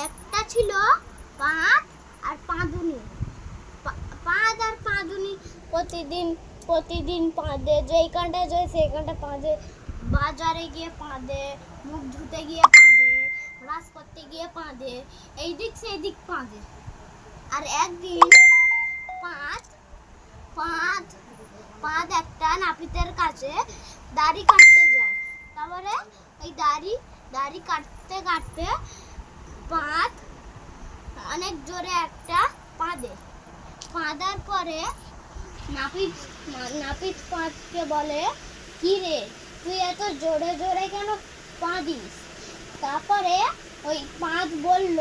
একটা ছিল পাঁদ আর পাঁদুনি। পাঁদ আর পাঁদুনি প্রতিদিন পাঁদে, যেইখানটা যায় সেইখানটা পাঁদে, বাজারে গিয়ে পাঁদে, মুখ ধুতে গিয়ে পাঁদে, ব্রাশ করতে গিয়ে পাঁদে, এই দিক সেই দিক পাঁদে। আর একদিন পাঁদ পাঁদ পাঁদ একটা নাপিতের কাছে দাড়ি কাটতে যায়। তারপরে ওই দাড়ি কাটতে কাটতে পাঁদ অনেক জোরে একটা পাঁদার পরে নাপিত পাঁদকে বলে, কি রে তুই এত জোরে জোরে কেন পাঁদিস? তারপরে ওই পাঁদ বলল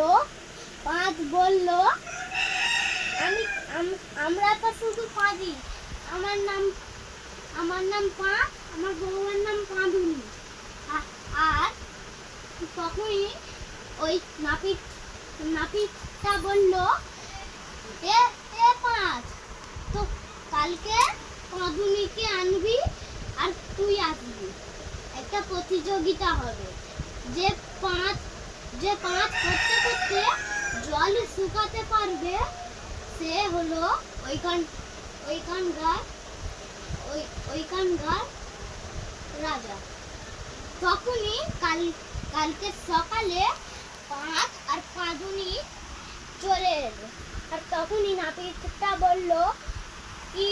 আমরা তো শুধু পাঁদি, আমার নাম পাঁদ, আমার বউয়ের নাম পাঁদুনি। আর তখনই ওই নাপিতটা বলল, এ পাঁদ, তো কালকে পাঁদুনিকে আনবি আর তুই আসবি, একটা প্রতিযোগিতা হবে। যে পাঁদ করতে করতে জল শুকাতে পারবে সে হলো ওইখানকার রাজা। তখনই কালকে সকালে পাঁদ আর পাঁদুনি চলে এলো। আর তখনই নাপিতটা বলল, কি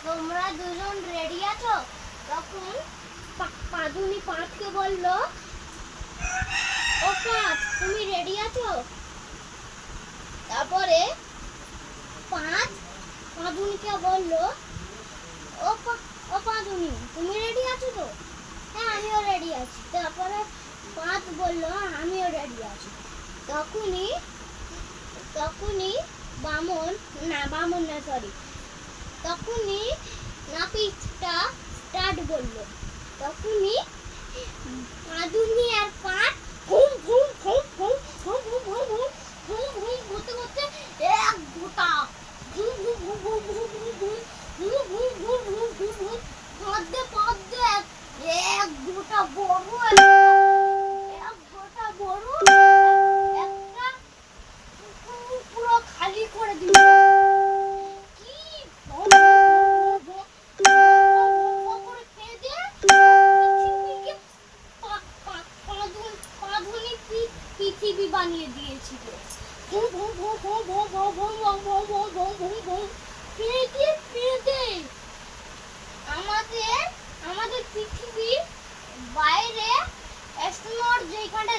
তোমরা দুজন রেডি আছো? তখন পাঁদুনি পাঁদকে বলল, ও পাঁদ তুমি রেডি আছো? তারপরে পাঁদ পাঁদুনিকে বলল, ও পাঁদুনি তুমি রেডি আছো তো? হ্যাঁ আমিও রেডি আছি। তারপরে পাঁদ বলল, আমিও রেডি আছি। তখনই তখনই নাপিতটা স্টার্ট বলল। তখনই পাঁদুনি আর পাঁদ ঘুম ঘুম ঘুম ঘুম ঘুম ঘুম ঘুম ঘুম ঘুম ঘুম করতে করতে এক গোটা ঘুম ঘুম ঘুম ঘুম ঘুম ঘুম ঘুম ঘুম ঘুম ঘুম ঘুম ঘুম ঘুম পাঁদতে এক গোটা বড় একটা পুরো খালি করে দিল। কি পৃথিবী বানিয়ে দিয়েছিল। আমাদের পৃথিবীর বাইরে অ্যাস্ট্রোনট যেখানে